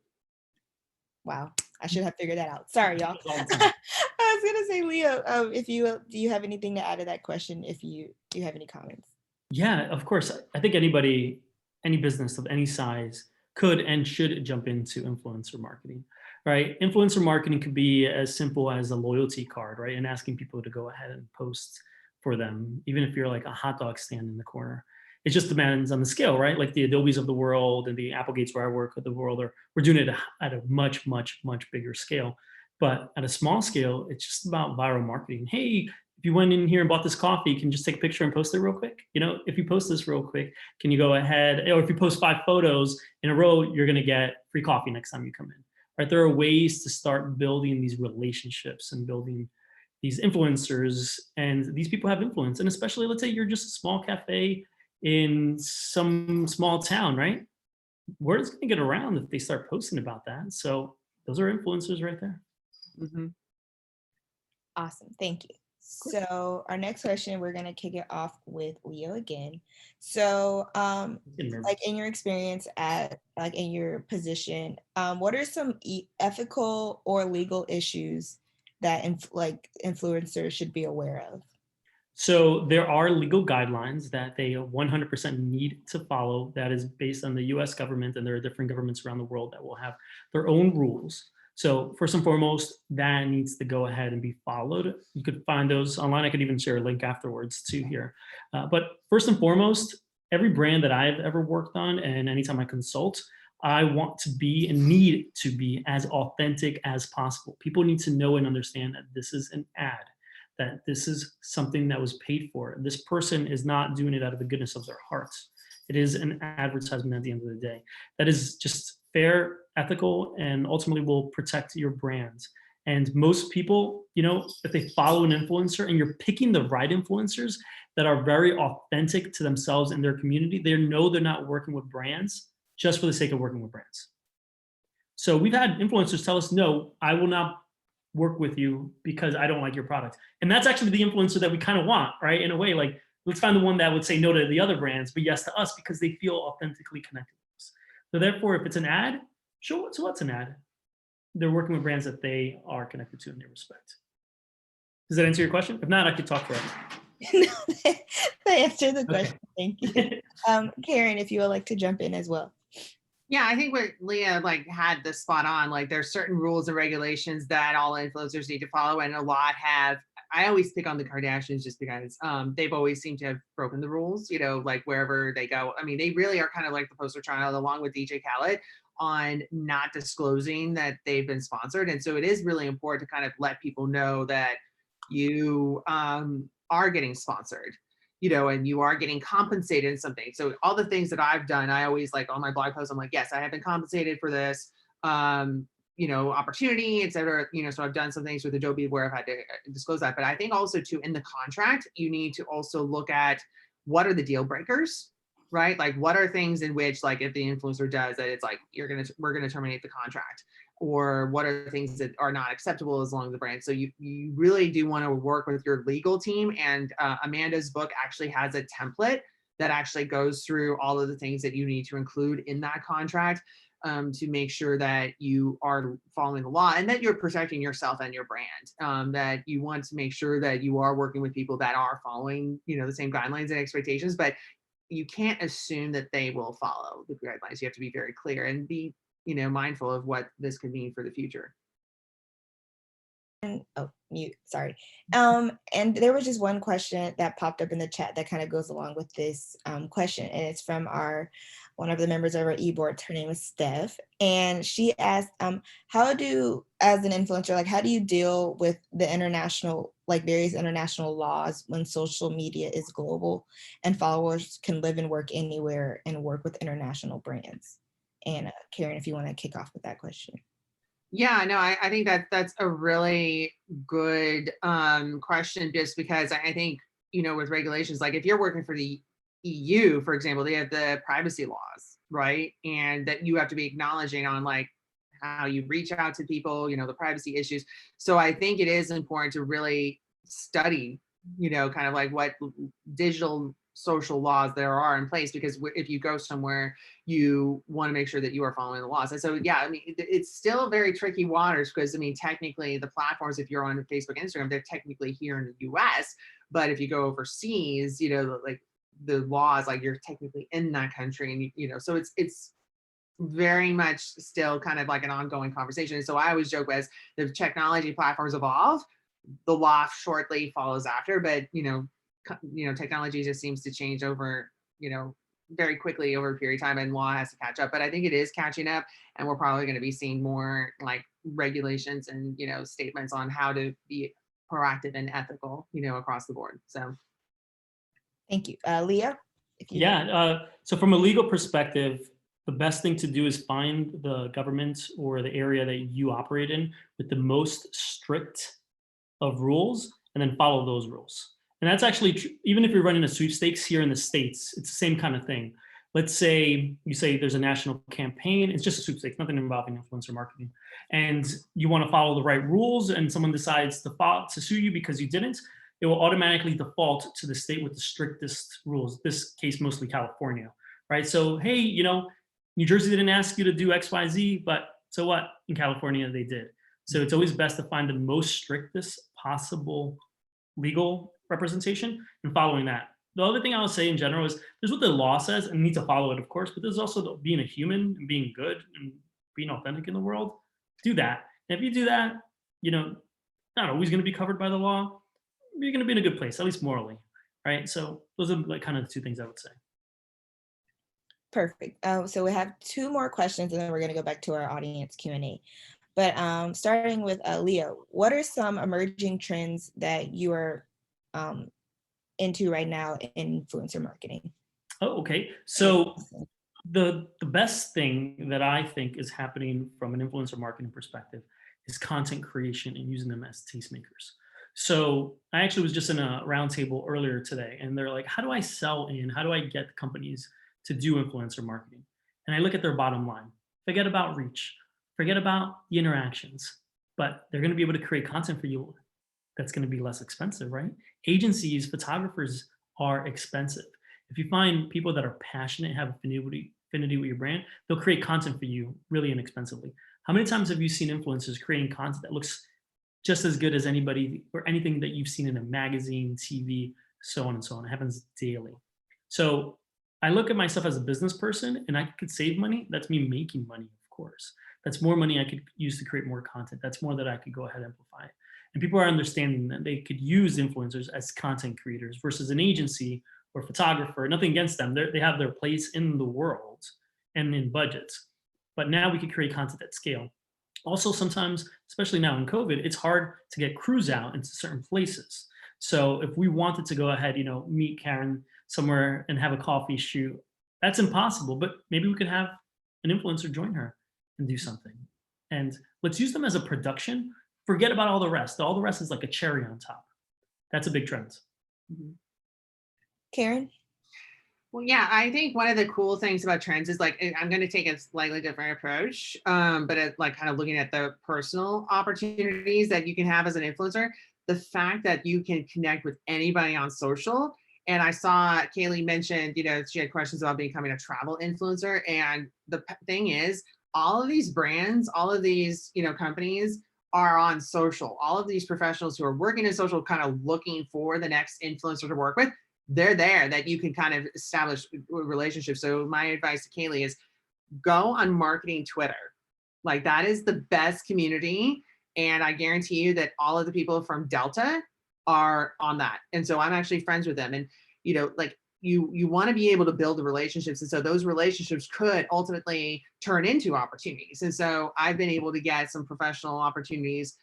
Wow, I should have figured that out. Sorry, y'all. I was gonna say, Leo, do you have anything to add to that question? If you have any comments. Yeah, of course. I think any business of any size could and should jump into influencer marketing, right? Influencer marketing could be as simple as a loyalty card, right? And asking people to go ahead and post for them, even if you're like a hot dog stand in the corner. It just depends on the scale, right? Like the Adobes of the world and the Applegates where I work with the world, we're doing it at a much, much, much bigger scale. But at a small scale, it's just about viral marketing. Hey, if you went in here and bought this coffee, can you just take a picture and post it real quick? If you post this real quick, can you go ahead, or if you post 5 photos in a row, you're gonna get free coffee next time you come in, right? There are ways to start building these relationships and building these influencers, and these people have influence. And especially, let's say you're just a small cafe in some small town, right? Word is gonna get around if they start posting about that. So those are influencers right there. Mm-hmm. Awesome, thank you. So our next question, we're gonna kick it off with Leo again. So like in your experience in your position, what are some ethical or legal issues that influencers should be aware of? So there are legal guidelines that they 100% need to follow. That is based on the US government, and there are different governments around the world that will have their own rules. So first and foremost, that needs to go ahead and be followed. You could find those online. I could even share a link afterwards too here. But first and foremost, every brand that I've ever worked on, and anytime I consult, I want to be and need to be as authentic as possible. People need to know and understand that this is an ad, that this is something that was paid for. This person is not doing it out of the goodness of their hearts. It is an advertisement at the end of the day. That is just fair, ethical, and ultimately will protect your brands. And most people, if they follow an influencer and you're picking the right influencers that are very authentic to themselves and their community, they know they're not working with brands just for the sake of working with brands. So we've had influencers tell us, no, I will not work with you because I don't like your product. And that's actually the influencer that we kind of want, right? In a way, like, let's find the one that would say no to the other brands, but yes to us because they feel authentically connected to us. So therefore, if it's an ad, sure, so what's an ad? They're working with brands that they are connected to and they respect. Does that answer your question? If not, I could talk forever. That answered the Okay. question. Thank you. Karen, if you would like to jump in as well. Yeah, I think what Leah like had this spot on. Like there's certain rules and regulations that all influencers need to follow, and a lot have. I always pick on the Kardashians just because they've always seemed to have broken the rules, like wherever they go. I mean, they really are kind of like the poster child along with DJ Khaled on not disclosing that they've been sponsored. And so it is really important to kind of let people know that you are getting sponsored, and you are getting compensated in something. So all the things that I've done, I always like on my blog post, I'm like, yes, I have been compensated for this, opportunity, et cetera. So I've done some things with Adobe where I've had to disclose that. But I think also too, in the contract, you need to also look at what are the deal breakers, right? Like what are things in which, like if the influencer does that, it's like, we're going to terminate the contract, or what are things that are not acceptable as long as the brand. So you really do want to work with your legal team. And Amanda's book actually has a template that actually goes through all of the things that you need to include in that contract to make sure that you are following the law and that you're protecting yourself and your brand. That you want to make sure that you are working with people that are following, the same guidelines and expectations, but you can't assume that they will follow the guidelines. You have to be very clear and be mindful of what this could mean for the future. And mute, sorry. And there was just one question that popped up in the chat that kind of goes along with this question, and it's from one of the members of our e-board. Her name is Steph, and she asked, how do, as an influencer, like how do you deal with the international, like various international laws when social media is global and followers can live and work anywhere and work with international brands? And Karen, if you want to kick off with that question. Yeah, no, I think that's a really good question, just because I think, with regulations, like if you're working for the EU, for example, they have the privacy laws, right? And that you have to be acknowledging on like how you reach out to people, the privacy issues. So I think it is important to really study, kind of like what digital social laws there are in place, because if you go somewhere, you want to make sure that you are following the laws. And so, yeah, I mean, it's still very tricky waters, because I mean, technically the platforms, if you're on Facebook, Instagram, they're technically here in the US, but if you go overseas, like the laws, like you're technically in that country, and so it's very much still kind of like an ongoing conversation. And so I always joke, as the technology platforms evolve, the law shortly follows after, but technology just seems to change over, very quickly over a period of time, and law has to catch up. But I think it is catching up, and we're probably going to be seeing more like regulations and, statements on how to be proactive and ethical, across the board. So. Thank you. Leah? So from a legal perspective, the best thing to do is find the government or the area that you operate in with the most strict of rules, and then follow those rules. And that's actually even if you're running a sweepstakes here in the States, it's the same kind of thing. Let's say you say there's a national campaign, it's just a sweepstakes, nothing involving influencer marketing, and you want to follow the right rules, and someone decides to sue you because you didn't, it will automatically default to the state with the strictest rules, this case mostly California, right? So, hey, New Jersey didn't ask you to do XYZ, but so what? In California, they did. So it's always best to find the most strictest possible legal representation and following that. The other thing I would say in general is there's what the law says, and you need to follow it, of course, but there's also being a human and being good and being authentic in the world. Do that. And if you do that, not always going to be covered by the law. You're going to be in a good place, at least morally, right? So those are like kind of the two things I would say. Perfect. So we have two more questions, and then we're going to go back to our audience Q&A. But starting with Leah, what are some emerging trends that you are into right now in influencer marketing? Oh, okay. So the best thing that I think is happening from an influencer marketing perspective is content creation and using them as tastemakers. So I actually was just in a roundtable earlier today, and they're like, how do I sell in? How do I get companies to do influencer marketing? And I look at their bottom line. Forget about reach. Forget about the interactions, but they're going to be able to create content for you that's going to be less expensive, right? Agencies, photographers are expensive. If you find people that are passionate, have affinity with your brand, they'll create content for you really inexpensively. How many times have you seen influencers creating content that looks just as good as anybody or anything that you've seen in a magazine, TV, so on and so on. It happens daily. So I look at myself as a business person, and I could save money. That's me making money, of course. That's more money I could use to create more content. That's more that I could go ahead and amplify. And people are understanding that they could use influencers as content creators versus an agency or photographer. Nothing against them. They have their place in the world and in budgets. But now we could create content at scale. Also, sometimes, especially now in COVID, it's hard to get crews out into certain places. So if we wanted to go ahead, meet Karen somewhere and have a coffee shoot, that's impossible. But maybe we could have an influencer join her and do something. And let's use them as a production. Forget about all the rest. All the rest is like a cherry on top. That's a big trend. Karen? Well, yeah, I think one of the cool things about trends is like, I'm going to take a slightly different approach, but it's like kind of looking at the personal opportunities that you can have as an influencer. The fact that you can connect with anybody on social. And I saw Kaylee mentioned, she had questions about becoming a travel influencer. And the thing is, all of these brands, all of these, companies are on social. All of these professionals who are working in social, kind of looking for the next influencer to work with, they're there that you can kind of establish relationships. So my advice to Kaylee is go on marketing Twitter. Like that is the best community. And I guarantee you that all of the people from Delta are on that. And so I'm actually friends with them. And, like you want to be able to build the relationships. And so those relationships could ultimately turn into opportunities. And so I've been able to get some professional opportunities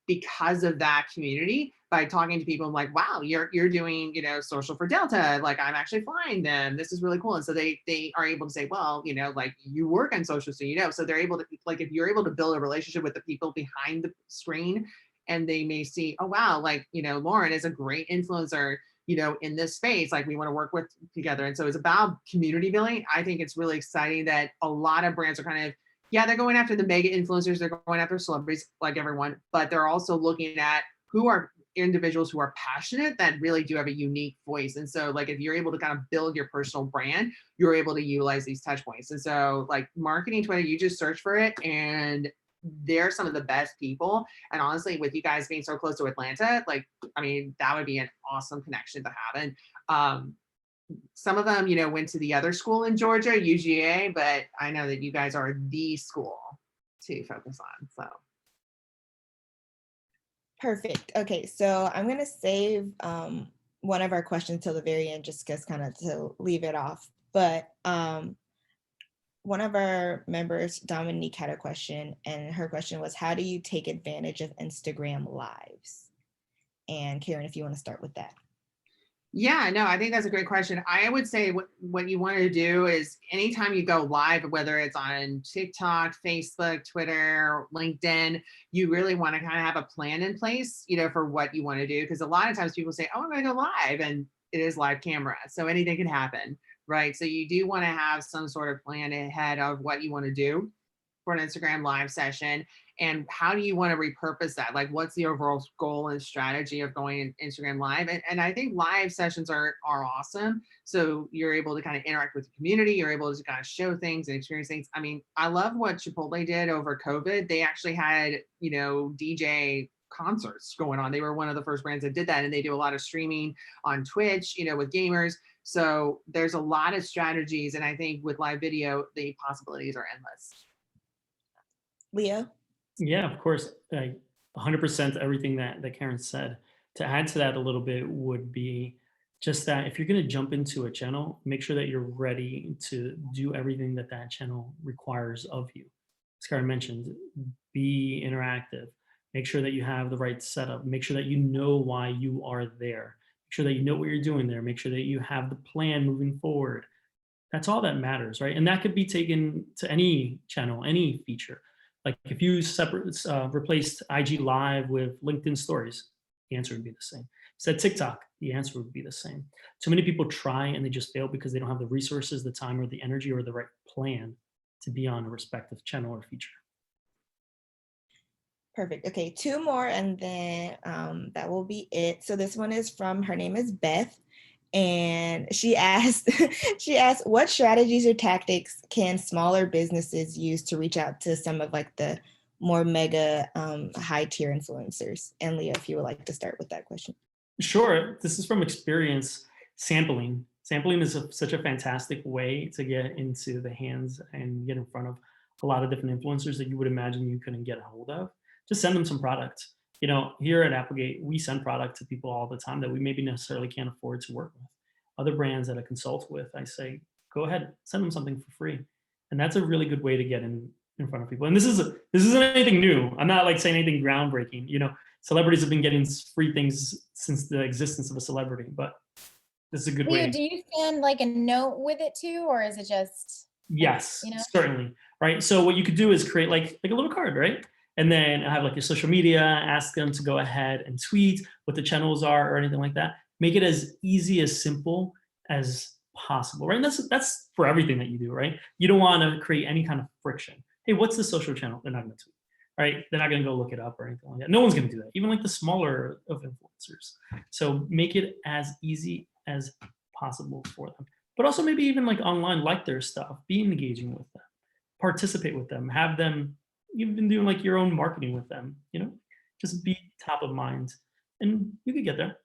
because of that community by talking to people. I'm like, wow, you're doing, social for Delta. Like I'm actually flying them. This is really cool. And so they are able to say, well, like you work on social, so so they're able to, like, if you're able to build a relationship with the people behind the screen, and they may see, oh wow, like, Lauren is a great influencer, in this space, like we want to work with together. And so it's about community building. I think it's really exciting that a lot of brands are kind of, yeah, they're going after the mega influencers, they're going after celebrities like everyone, but they're also looking at who are individuals who are passionate that really do have a unique voice. And so like, if you're able to kind of build your personal brand, you're able to utilize these touch points. And so like marketing Twitter, you just search for it and they're some of the best people. And honestly, with you guys being so close to Atlanta, like, I mean, that would be an awesome connection to have. And some of them, went to the other school in Georgia, UGA, but I know that you guys are the school to focus on, so. Perfect. Okay, so I'm gonna save one of our questions till the very end, just because kind of to leave it off. But one of our members, Dominique, had a question, and her question was, how do you take advantage of Instagram Lives? And Karen, if you want to start with that. Yeah, no, I think that's a great question. I would say what you want to do is anytime you go live, whether it's on TikTok, Facebook, Twitter, LinkedIn, you really want to kind of have a plan in place, for what you want to do. Because a lot of times people say, oh, I'm going to go live, and it is live camera. So anything can happen, right? So you do want to have some sort of plan ahead of what you want to do for an Instagram live session. And how do you want to repurpose that? Like, what's the overall goal and strategy of going Instagram live? And I think live sessions are awesome. So you're able to kind of interact with the community. You're able to kind of show things and experience things. I mean, I love what Chipotle did over COVID. They actually had, DJ concerts going on. They were one of the first brands that did that. And they do a lot of streaming on Twitch, with gamers. So there's a lot of strategies. And I think with live video, the possibilities are endless. Leo? Yeah, of course. 100% everything that Karen said. To add to that a little bit would be just that if you're going to jump into a channel, make sure that you're ready to do everything that channel requires of you. As Karen mentioned, be interactive. Make sure that you have the right setup. Make sure that you know why you are there. Make sure that you know what you're doing there. Make sure that you have the plan moving forward. That's all that matters, right? And that could be taken to any channel, any feature. Like if you replaced IG Live with LinkedIn Stories, the answer would be the same. Said TikTok, the answer would be the same. So many people try and they just fail because they don't have the resources, the time, or the energy, or the right plan to be on a respective channel or feature. Perfect. Okay, 2 more, and then that will be it. So this one is from, her name is Beth. And she asked, what strategies or tactics can smaller businesses use to reach out to some of like the more mega high tier influencers? And Leah, if you would like to start with that question. Sure. This is from experience. Sampling. Sampling is such a fantastic way to get into the hands and get in front of a lot of different influencers that you would imagine you couldn't get a hold of. Just send them some product. You know, here at Applegate, we send product to people all the time that we maybe necessarily can't afford to work with. Other brands that I consult with, I say, go ahead, send them something for free. And that's a really good way to get in front of people. And this isn't anything new. I'm not like saying anything groundbreaking. You know, celebrities have been getting free things since the existence of a celebrity, but this is a good Leo, way. do you send like a note with it too, or is it just, Yes, you know? certainly. Right. So what you could do is create like a little card, right? And then have like your social media, ask them to go ahead and tweet what the channels are or anything like that. Make it as easy, as simple as possible, right? And that's for everything that you do, right? You don't want to create any kind of friction. Hey, what's the social channel? They're not going to tweet, right? They're not going to go look it up or anything like that. No one's going to do that, even like the smaller of influencers. So make it as easy as possible for them. But also maybe even like online, like their stuff, be engaging with them, participate with them, have them, you've been doing like your own marketing with them, you know, just be top of mind and you could get there.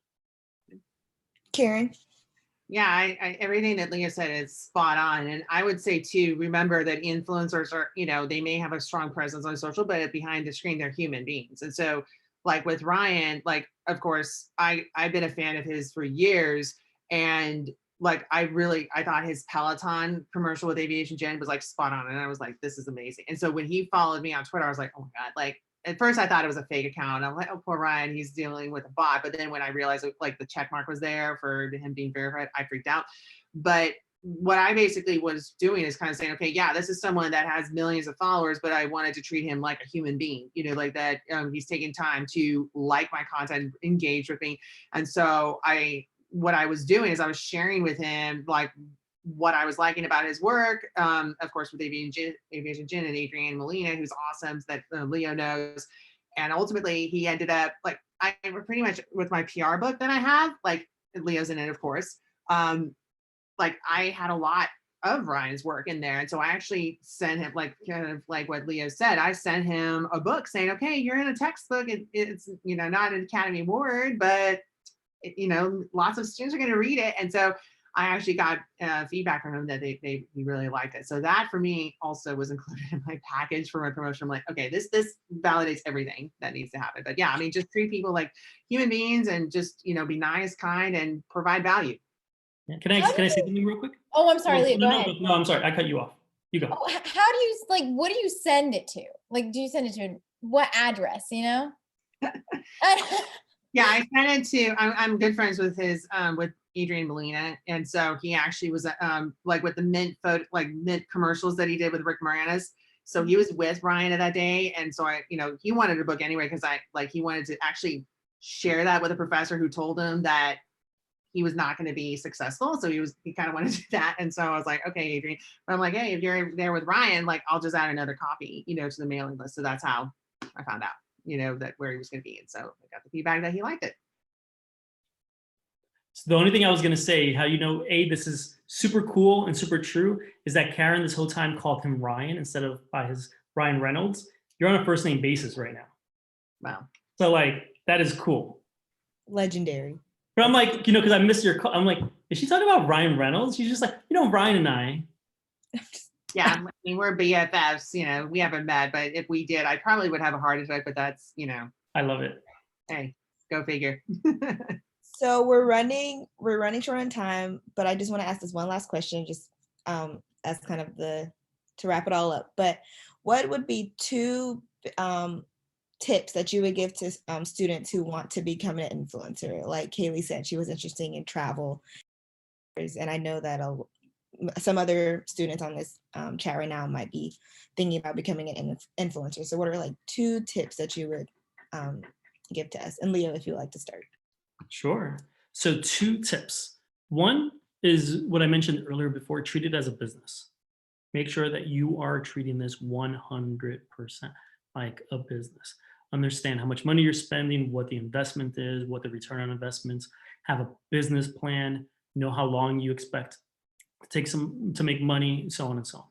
Karen? Yeah, I everything that Leah said is spot on. And I would say too, remember that influencers are, you know, they may have a strong presence on social, but behind the screen, they're human beings. And so like with Ryan, like, of course, I've been a fan of his for years. And like, I thought his Peloton commercial with Aviation Jen was like spot on. And I was like, this is amazing. And so when he followed me on Twitter, I was like, oh my God, like, at first I thought it was a fake account. I'm like, oh, poor Ryan, he's dealing with a bot. But then when I realized like the check mark was there for him being verified, I freaked out. But what I basically was doing is kind of saying, okay, yeah, this is someone that has millions of followers, but I wanted to treat him like a human being, you know, like that he's taking time to like my content, engage with me. And so what I was doing is I was sharing with him like what I was liking about his work, of course, with Aviation Jen and Adrienne Molina, who's awesome, that Leo knows. And ultimately, he ended up like, I pretty much with my PR book that I have, like Leo's in it, of course. Like I had a lot of Ryan's work in there. And so I actually sent him, like kind of like what Leo said, I sent him a book saying, okay, you're in a textbook. It's, you know, not an Academy Award, but, you know, lots of students are going to read it. And so I actually got feedback from him that he really liked it. So that for me also was included in my package for my promotion. I'm like, okay, this validates everything that needs to happen. But yeah, I mean, just treat people like human beings and just, you know, be nice, kind, and provide value. Yeah. Can I say something real quick? Oh, I'm sorry, Leo, No, go ahead. no, I'm sorry. I cut you off. You go. Oh, how do you, like, what do you send it to? Like, do you send it to what address, you know? Yeah, I sent it to, I'm good friends with his, with Adrienne Molina. And so he actually was like with the Mint photo, like Mint commercials that he did with Rick Moranis. So he was with Ryan that day. And so you know, he wanted a book anyway, because he wanted to actually share that with a professor who told him that he was not going to be successful. So he kind of wanted to do that. And so I was like, okay, Adrienne, but I'm like, hey, if you're there with Ryan, like I'll just add another copy, you know, to the mailing list. So that's how I found out, you know, that where he was going to be. And so I got the feedback that he liked it. So the only thing I was going to say, how you know, this is super cool and super true, is that Karen this whole time called him Ryan instead of by his Ryan Reynolds. You're on a first name basis right now. Wow. So like, that is cool. Legendary. But I'm like, you know, because I missed your call. I'm like, is she talking about Ryan Reynolds? She's just like, you know, Ryan and I. Yeah, I mean, we're BFFs, you know, we haven't met, but if we did, I probably would have a heart attack, but that's, you know. I love it. Hey, go figure. So we're running short on time, but I just want to ask this one last question, just as kind of to wrap it all up. But what would be 2 tips that you would give to students who want to become an influencer? Like Kaylee said, she was interested in travel, and I know that some other students on this chat right now might be thinking about becoming an influencer. So what are like 2 tips that you would give to us? And Leo, if you'd like to start. Sure. So 2 tips. One is what I mentioned earlier before, treat it as a business. Make sure that you are treating this 100% like a business. Understand how much money you're spending, what the investment is, what the return on investments, have a business plan, know how long you expect to make money, so on and so on.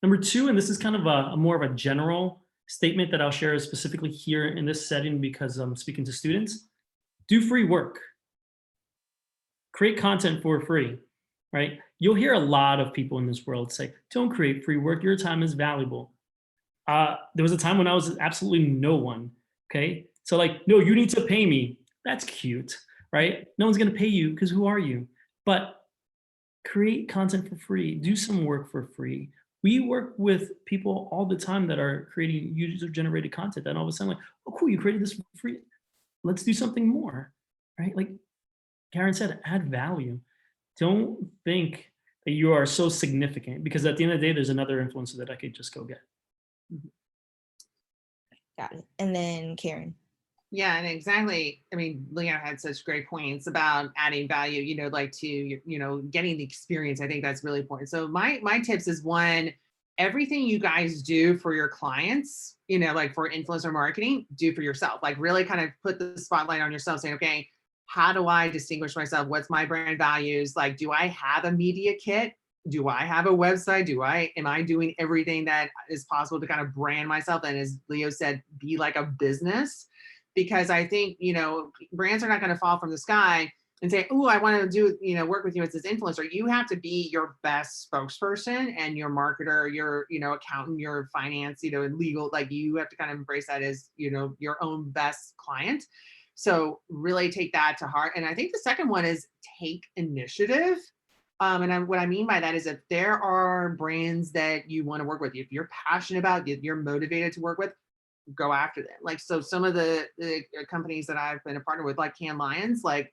Number 2, and this is kind of a more of a general statement that I'll share specifically here in this setting because I'm speaking to students, do free work. create content for free, right? You'll hear a lot of people in this world say, don't create free work, your time is valuable. There was a time when I was absolutely no one, okay? So like, no, you need to pay me. That's cute, right? No one's gonna pay you because who are you? But create content for free, do some work for free. We work with people all the time that are creating user-generated content that all of a sudden like, oh cool, you created this for free. Let's do something more, right? Like Karen said, add value. Don't think that you are so significant because at the end of the day, there's another influencer that I could just go get. Got it. And then Karen. Yeah, and exactly. I mean, Leo had such great points about adding value, you know, like to, you know, getting the experience. I think that's really important. So my tips is one, everything you guys do for your clients, you know, like for influencer marketing, do for yourself. Like really kind of put the spotlight on yourself saying, okay, how do I distinguish myself? What's my brand values? Like, do I have a media kit? Do I have a website? Am I doing everything that is possible to kind of brand myself? And as Leo said, be like a business. Because I think, you know, brands are not going to fall from the sky and say, oh, I want to do, you know, work with you as this influencer. You have to be your best spokesperson and your marketer, your, you know, accountant, your finance, you know, and legal, like you have to kind of embrace that as, you know, your own best client. So really take that to heart. And I think the second one is take initiative. What I mean by that is if there are brands that you want to work with, if you're passionate about, if you're motivated to work with, go after them. Like, so some of the companies that I've been a partner with, like Cannes Lions, like,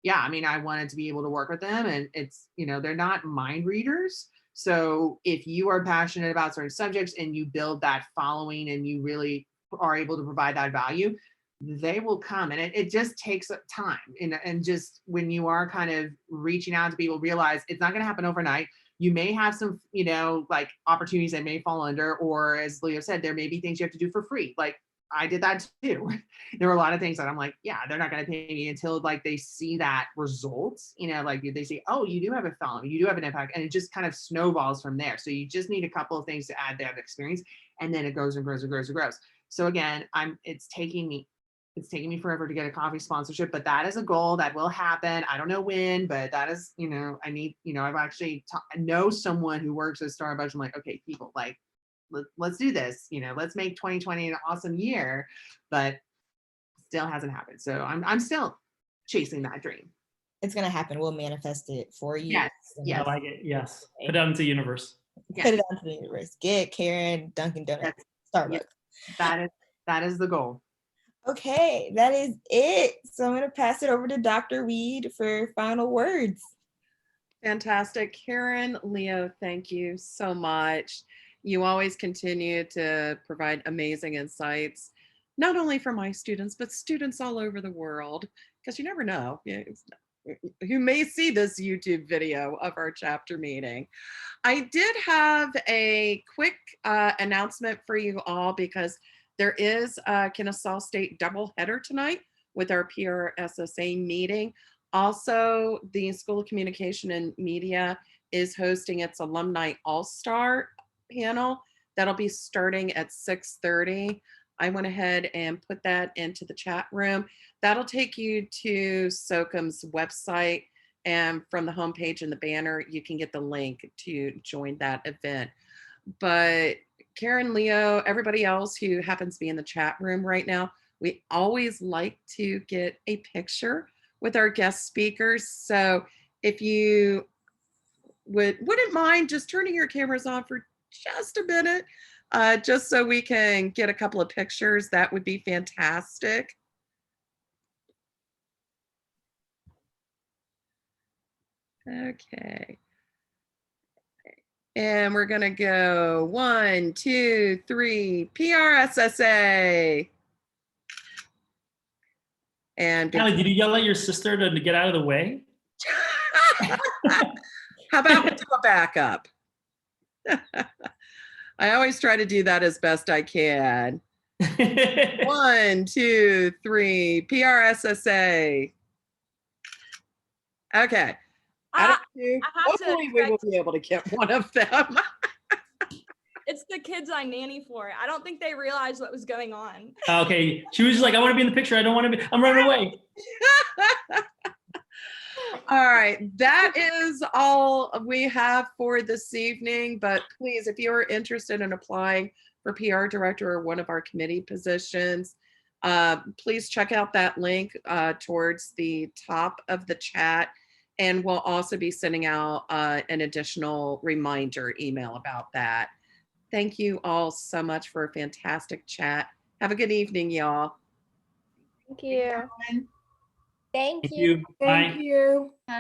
yeah, I mean, I wanted to be able to work with them and it's, you know, they're not mind readers. So if you are passionate about certain subjects and you build that following and you really are able to provide that value, they will come. And it just takes time. And just when you are kind of reaching out to people, realize it's not going to happen overnight. You may have some, you know, like opportunities that may fall under, or as Leo said, there may be things you have to do for free. Like I did that too. There were a lot of things that I'm like, yeah, they're not going to pay me until like they see that results, you know, like they say, oh, you do have a following, you do have an impact, and it just kind of snowballs from there. So you just need a couple of things to add that experience, and then it goes and grows and grows and grows. So again, it's taking me forever to get a coffee sponsorship, but that is a goal that will happen. I don't know when, but that is, you know, I need, you know, I've actually know someone who works at Starbucks. I'm like, okay, people, like, let's do this, you know, let's make 2020 an awesome year, but still hasn't happened. So I'm still chasing that dream. It's going to happen. We'll manifest it for you. Yes. I like it. Yes. Put it out into the universe. Yes. Put it out to the universe. Get Karen Dunkin' Donuts, Starbucks. Yes. That is the goal. Okay, that is it. So I'm going to pass it over to Dr. Weed for final words. Fantastic. Karen, Leo, thank you so much. You always continue to provide amazing insights, not only for my students, but students all over the world, because you never know who may see this YouTube video of our chapter meeting. I did have a quick announcement for you all because there is a Kennesaw State doubleheader tonight with our PRSSA meeting. Also, the School of Communication and Media is hosting its Alumni All-Star panel. That'll be starting at 6:30. I went ahead and put that into the chat room. That'll take you to SOCM's website, and from the homepage and the banner, you can get the link to join that event. But Karen, Leo, everybody else who happens to be in the chat room right now, we always like to get a picture with our guest speakers. So if you wouldn't mind just turning your cameras on for just a minute, just so we can get a couple of pictures, that would be fantastic. Okay. And we're gonna go 1, 2, 3, PRSSA. And Allie, did you yell at your sister to get out of the way? how about we do a backup? I always try to do that as best I can. 1, 2, 3, PRSSA. Okay. Hopefully we will be able to get one of them. It's the kids I nanny for. I don't think they realized what was going on. Okay, she was just like, I want to be in the picture. I don't want to be, I'm running away. All right, that is all we have for this evening, but please, if you're interested in applying for PR director or one of our committee positions, please check out that link towards the top of the chat, and we'll also be sending out an additional reminder email about that. Thank you all so much for a fantastic chat. Have a good evening, y'all. Thank you. Thank Thank you. you. Bye. you.